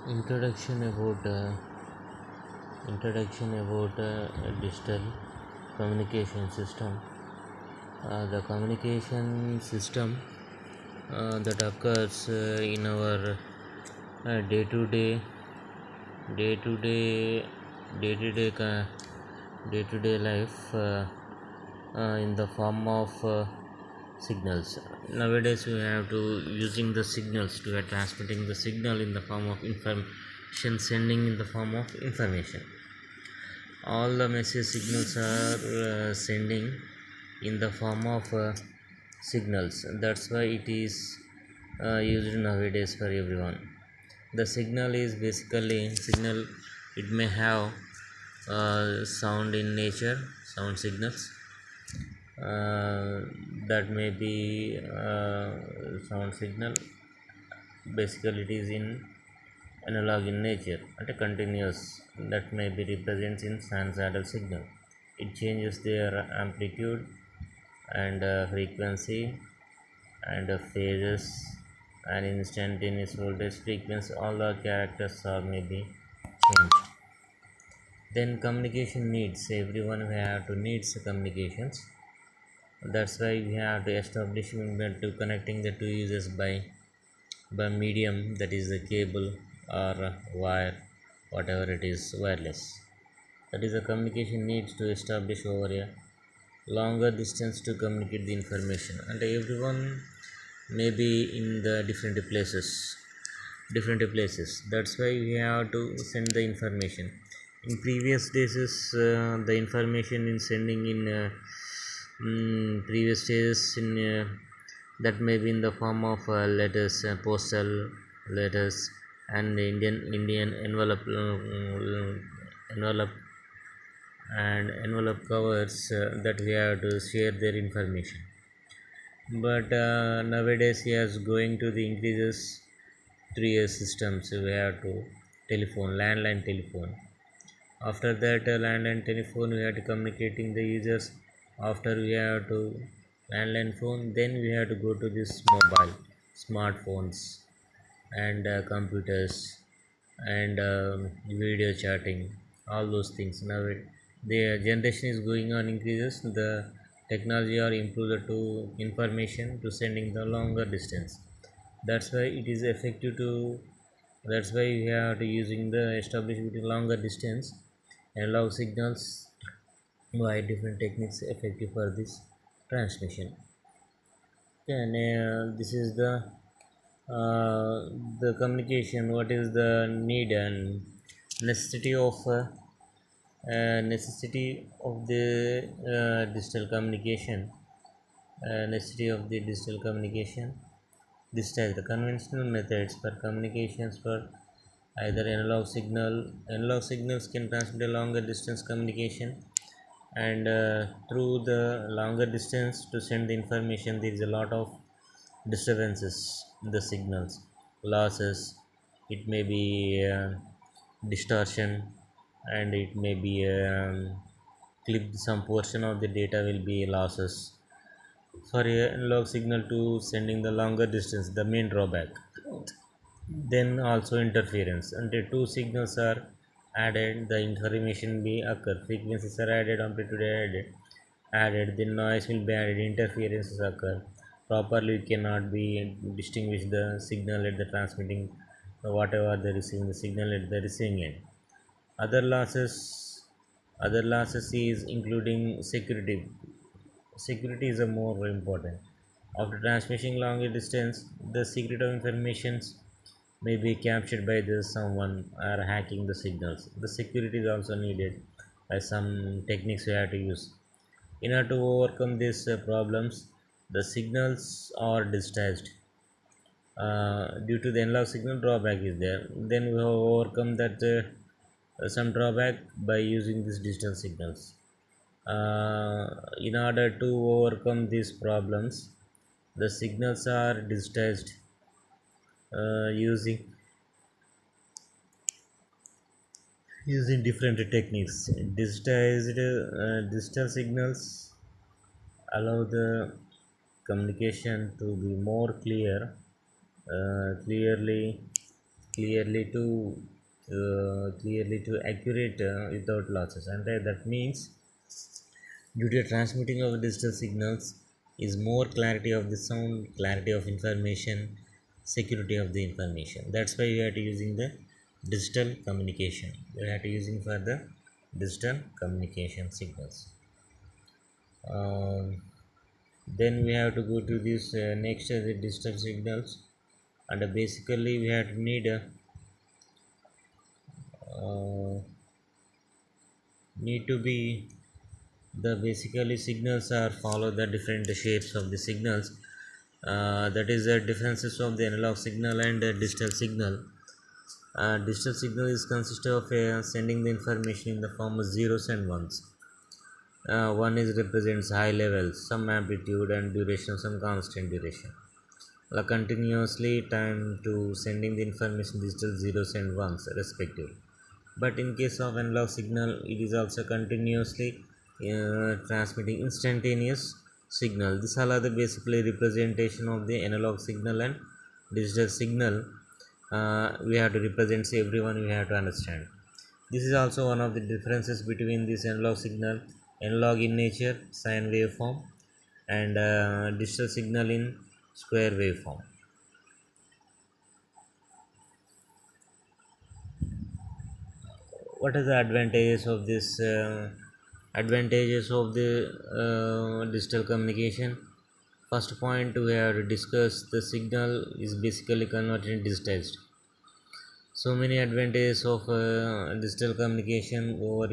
Introduction about digital communication system. The communication system that occurs in our day to day day to day day to day day to day life in the form of signals. Nowadays we have to using the signals to transmitting the signal in the form of information, sending in the form of information. All the message signals are sending in the form of signals. That's why it is used nowadays for everyone. The signal is basically signal. It may have sound in nature, sound signals, uh, that may be sound signal. Basically it is in analog in nature and a continuous, that may be represents in sinusoidal signal. It changes their amplitude and frequency and phases and instantaneous voltage frequency. All the characters are maybe changed. Then communication needs, everyone we have to needs communications. That's why we have to establish to connecting the two users by medium, that is the cable or wire, whatever it is, wireless. That is the communication needs to establish over a longer distance to communicate the information, and everyone may be in the different places. That's why we have to send the information. In previous days the information in sending in previous days in that may be in the form of letters, postal letters, and Indian envelope and envelope covers that we have to share their information. But nowadays he is going to the increases 3 year systems. We have to telephone, landline telephone. After that landline telephone we have to communicating the users. After we have to landline phone, then we have to go to this mobile smartphones and computers and video chatting, all those things. Now the generation is going on increases, the technology are improved to information to sending the longer distance. That's why it is effective to, that's why we have to using the establish with longer distance analog signals by different techniques effective for this transmission. And this is the communication. What is the need and necessity of the digital communication? Necessity of the digital communication. This type the conventional methods for communications for either analog signals can transmit a longer distance communication, and through the longer distance to send the information there is a lot of disturbances in the signals, losses. It may be distortion, and it may be clip, some portion of the data will be losses. For a analog signal to sending the longer distance, the main drawback. Then also interference. Until two signals are added, the information be occur. Frequencies are added, amplitude added, then noise will be added, interferences occur. Properly we cannot be distinguish the signal at the transmitting, whatever the receiving the signal at the receiving end. Other losses, other losses is including security. Security is a more important. After transmitting longer distance, the secret of information may be captured by the someone or hacking the signals. The security is also needed by some techniques we have to use. In order to overcome these problems, the signals are digitized. Due to the analog signal drawback is there. Then we have overcome that some drawback by using these digital signals. In order to overcome these problems, the signals are digitized using different techniques. Digitized digital signals allow the communication to be more clearly clearly to accurate without losses, and that means due to transmitting of digital signals is more clarity of the sound, clarity of information, security of the information. That's why we are using the digital communication. We are using for the digital communication signals. um, then we have to go to this next the digital signals, and basically we have to uh, need to be the basically signals are follow the different shapes of the signals. That is the differences of the analog signal and digital signal. Digital signal is consist of sending the information in the form of zeros and ones. One is represents high levels, some amplitude and duration, some constant duration. Continuously time to sending the information digital zeros and ones respectively. But in case of analog signal, it is also continuously transmitting instantaneous signal. These are the basically representation of the analog signal and digital signal. We have to represent everyone, we have to understand. This is also one of the differences between this analog signal, analog in nature sine waveform, and digital signal in square waveform. What are the advantages of the digital communication? First point, we have to discuss the signal is basically converted digitized. So many advantages of digital communication over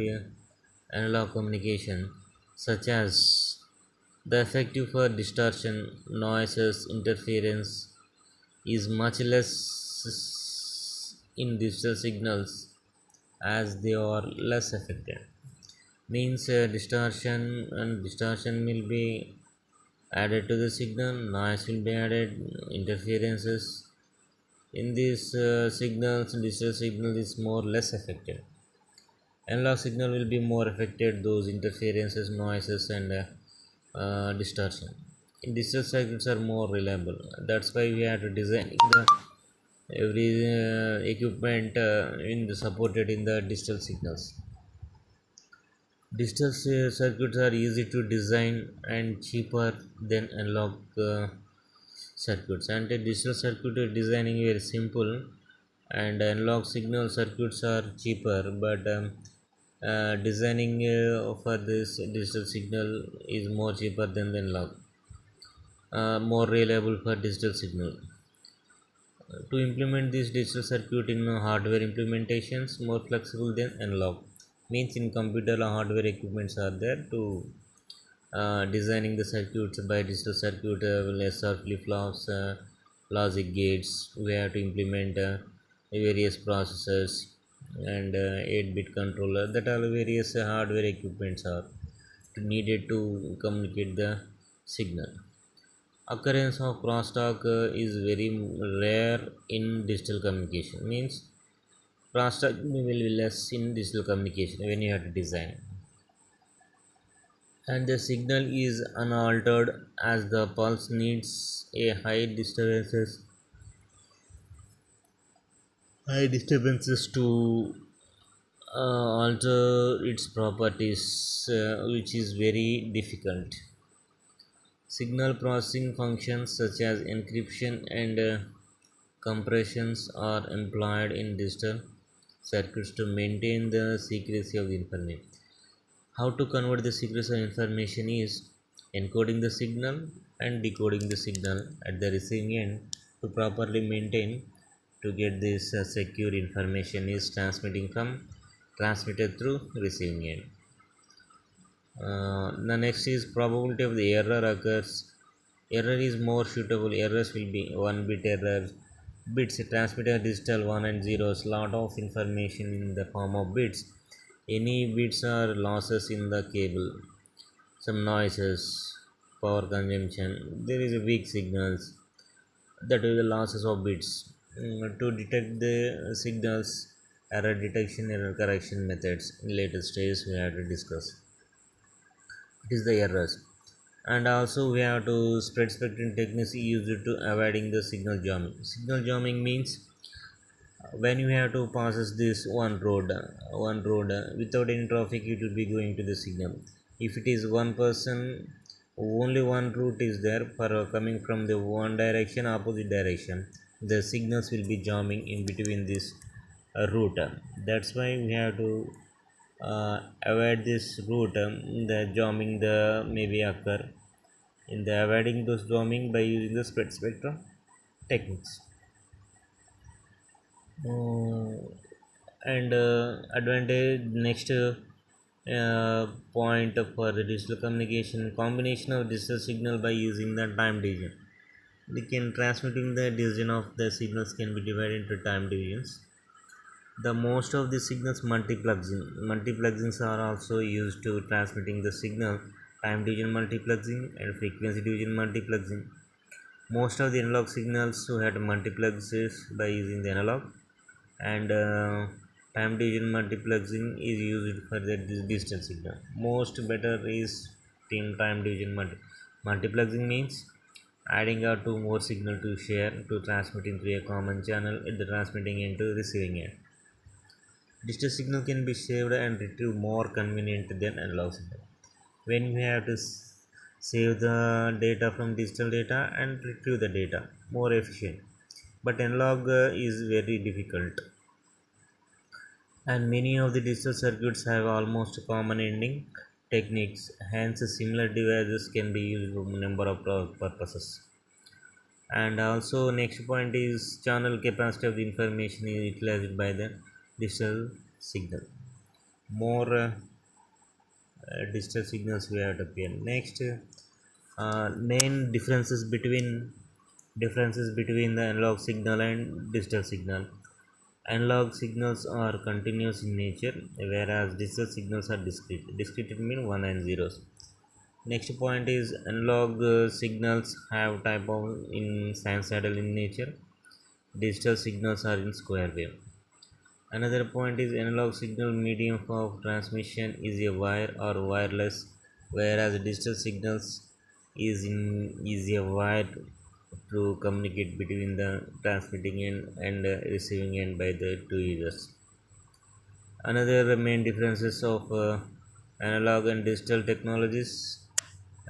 analog communication, such as the effective for distortion, noises, interference is much less in digital signals as they are less affected. Means distortion will be added to the signal, noise will be added, interferences in these signals. Digital signal is more less affected. Analog signal will be more affected, those interferences, noises, and distortion. In digital circuits are more reliable. That's why we have to design the every equipment in the supported in the digital signals. Digital circuits are easy to design and cheaper than analog circuits. And a digital circuit designing very simple, and analog signal circuits are cheaper. But designing for this digital signal is more cheaper than the analog. More reliable for digital signal. To implement this digital circuit in hardware implementations, more flexible than analog. Means in computer hardware equipments are there to designing the circuits by digital circuit, SR flip-flops, logic gates. We have to implement various processors and 8-bit controller. That all various hardware equipments are needed to communicate the signal. Occurrence of crosstalk is very rare in digital communication. Means crosstalk will be less in digital communication when you have to design, and the signal is unaltered as the pulse needs a high disturbances to alter its properties, which is very difficult. Signal processing functions such as encryption and compressions are employed in digital circuits to maintain the secrecy of the information. How to convert the secrecy of information is encoding the signal and decoding the signal at the receiving end to properly maintain to get this secure information is transmitted through receiving end. The next is probability of the error occurs. Error is more suitable. Errors will be 1-bit error. Bits transmitted digital 1 and zeros. Lot of information in the form of bits. Any bits are losses in the cable. Some noises, power consumption. There is a weak signals. That is the losses of bits. To detect the signals, error detection, error correction methods in later stages we have to discuss. It is the errors. And also we have to spread spectrum techniques used to avoiding the signal jamming. Signal jamming means when you have to passes this one road without any traffic, it will be going to the signal. If it is one person, only one route is there for coming from the one direction opposite direction, the signals will be jamming in between this route. That's why we have to avoid this route, the jamming the maybe occur in the avoiding those jamming by using the spread spectrum techniques. And advantage next point for the digital communication, combination of digital signal by using the time division. We can transmitting the division of the signals can be divided into time divisions. The most of the signals multiplexings are also used to transmitting the signal, time division multiplexing and frequency division multiplexing. Most of the analog signals who had multiplexes by using the analog, and time division multiplexing is used for the digital signal. Most better is time division multiplexing means adding out two more signal to share to transmitting through a common channel at the transmitting end to receiving end. Digital signal can be saved and retrieved more convenient than analog signal. When you have to save the data from digital data and retrieve the data more efficient, but analog is very difficult, and many of the digital circuits have almost common ending techniques. Hence similar devices can be used for a number of purposes. And also next point is channel capacity of the information is utilized by the digital signal. More digital signals we have to appear. Next, main differences between the analog signal and digital signal. Analog signals are continuous in nature, whereas digital signals are discrete. Discrete means one and zeros. Next point is analog signals have type of in sinusoidal in nature. Digital signals are in square wave. Another point is analog signal medium of transmission is a wire or wireless, whereas digital signals is a wire to communicate between the transmitting end and receiving end by the two users. Another main differences of analog and digital technologies.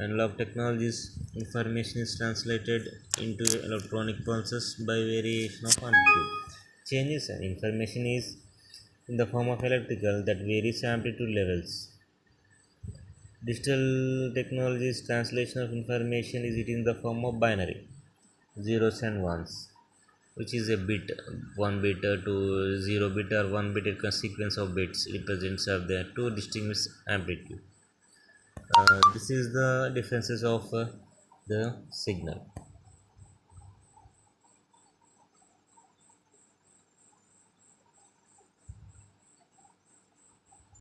Analog technologies, information is translated into electronic pulses by variation of amplitude. Changes and information is in the form of electrical that varies amplitude levels. Digital technologies translation of information is it in the form of binary, zeros and ones, which is a bit, one bit to 0 bit or 1 bit sequence of bits represents of the two distinct amplitude. This is the differences of the signal.